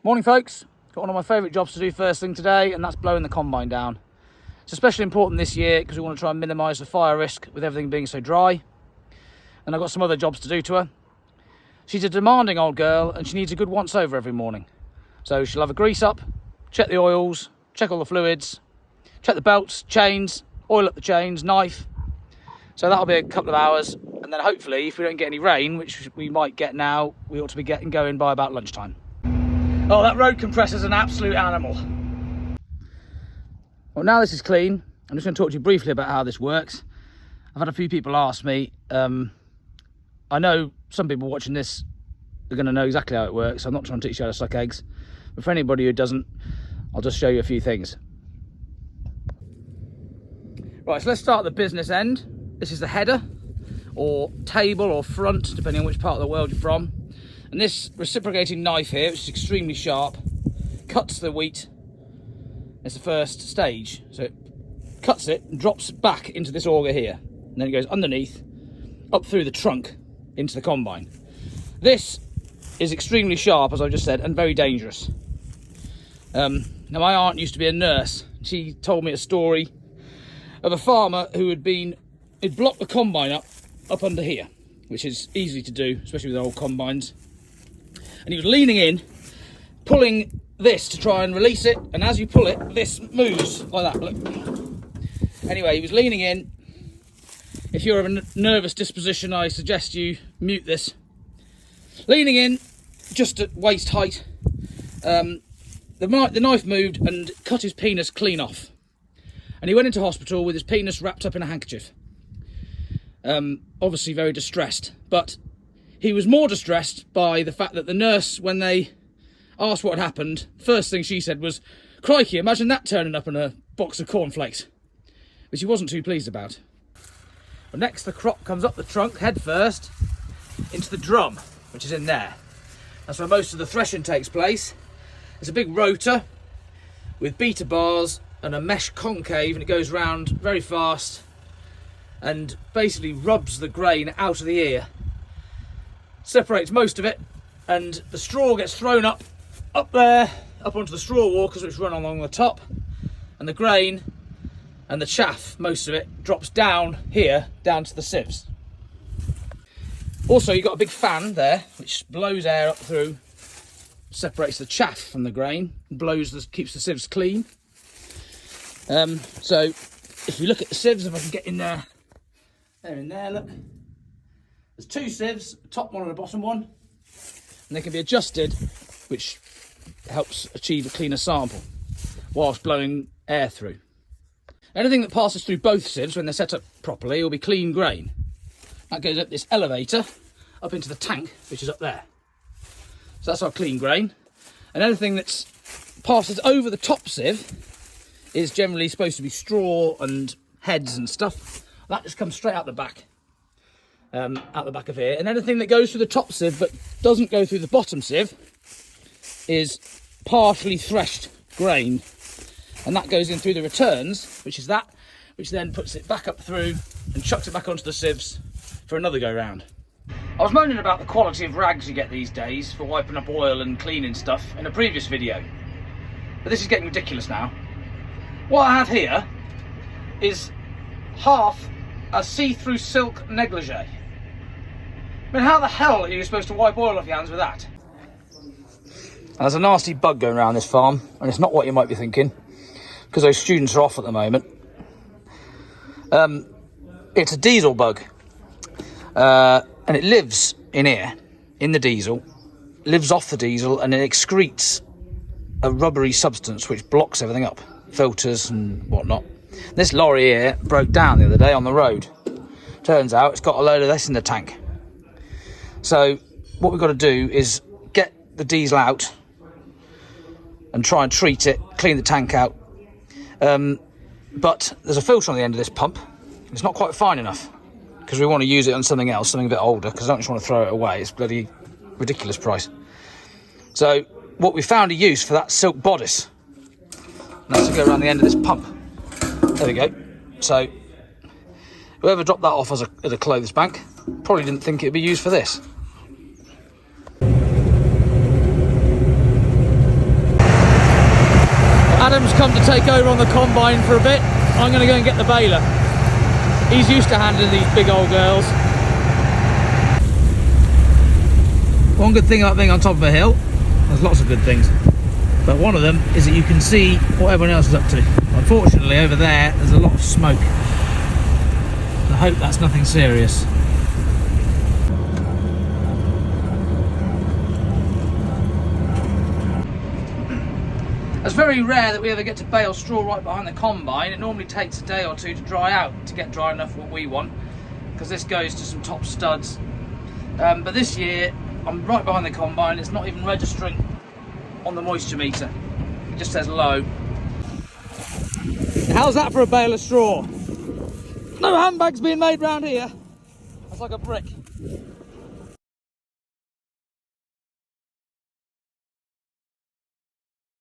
Morning folks, got one of my favourite jobs to do first thing today, and that's blowing the combine down. It's especially important this year because we want to try and minimise the fire risk with everything being so dry. And I've got some other jobs to do to her. She's a demanding old girl and she needs a good once over every morning. So she'll have a grease up, check the oils, check all the fluids, check the belts, chains, oil up the chains, knife. So that'll be a couple of hours, and then hopefully if we don't get any rain, which we might get now, we ought to be getting going by about lunchtime. Oh, that road compressor's an absolute animal. Well, now this is clean, I'm just going to talk to you briefly about how this works. I've had a few people ask me. I know some people watching this are going to know exactly how it works. I'm not trying to teach you how to suck eggs, but for anybody who doesn't, I'll just show you a few things. Right, so let's start at the business end. This is the header, or table, or front, depending on which part of the world you're from. And this reciprocating knife here, which is extremely sharp, cuts the wheat. It's the first stage. So it cuts it and drops it back into this auger here. And then it goes underneath, up through the trunk, into the combine. This is extremely sharp, as I've just said, and very dangerous. Now, my aunt used to be a nurse. She told me a story of a farmer who had blocked the combine up under here, which is easy to do, especially with old combines. And he was leaning in, pulling this to try and release it, and as you pull it, this moves like that. Look. Anyway, he was leaning in. If you're of a nervous disposition, I suggest you mute this. Leaning in, just at waist height, the knife moved and cut his penis clean off. And he went into hospital with his penis wrapped up in a handkerchief. Obviously very distressed, but he was more distressed by the fact that the nurse, when they asked what had happened, first thing she said was, "Crikey, imagine that turning up in a box of cornflakes," which he wasn't too pleased about. But next the crop comes up the trunk head first into the drum, which is in there. That's where most of the threshing takes place. It's a big rotor with beater bars and a mesh concave, and it goes round very fast and basically rubs the grain out of the ear, separates most of it, and the straw gets thrown up there, up onto the straw walkers which run along the top, and the grain and the chaff, most of it, drops down here, down to the sieves. Also, you've got a big fan there which blows air up through, separates the chaff from the grain, keeps the sieves clean. So if you look at the sieves, if I can get in there, they're in there, look. There's two sieves, a top one and a bottom one, and they can be adjusted, which helps achieve a cleaner sample whilst blowing air through. Anything that passes through both sieves when they're set up properly will be clean grain. That goes up this elevator, up into the tank, which is up there. So that's our clean grain. And anything that passes over the top sieve is generally supposed to be straw and heads and stuff. That just comes straight out the back of here. And anything that goes through the top sieve but doesn't go through the bottom sieve is partially threshed grain. And that goes in through the returns, which is that, which then puts it back up through and chucks it back onto the sieves for another go round. I was moaning about the quality of rags you get these days for wiping up oil and cleaning stuff in a previous video. But this is getting ridiculous now. What I have here is half a see-through silk negligee. I mean, how the hell are you supposed to wipe oil off your hands with that? There's a nasty bug going around this farm, and it's not what you might be thinking, because those students are off at the moment. It's a diesel bug, and it lives in here, in the diesel, lives off the diesel, and it excretes a rubbery substance which blocks everything up, filters and whatnot. This lorry here broke down the other day on the road. Turns out it's got a load of this in the tank. So what we've got to do is get the diesel out and try and treat it, clean the tank out. But there's a filter on the end of this pump. It's not quite fine enough because we want to use it on something else, something a bit older, because I don't just want to throw it away. It's bloody ridiculous price. So what we found a use for that silk bodice. And that's to go around the end of this pump. There we go. So whoever dropped that off as a clothes bank probably didn't think it'd be used for this. Adam's come to take over on the combine for a bit. I'm going to go and get the baler. He's used to handling these big old girls. One good thing about being on top of a hill, there's lots of good things, but one of them is that you can see what everyone else is up to. Unfortunately, over there's a lot of smoke. I hope that's nothing serious. It's very rare that we ever get to bale straw right behind the combine. It normally takes a day or two to dry out to get dry enough for what we want, because this goes to some top studs. But this year, I'm right behind the combine. It's not even registering on the moisture meter. It just says low. How's that for a bale of straw? No handbags being made round here. That's like a brick.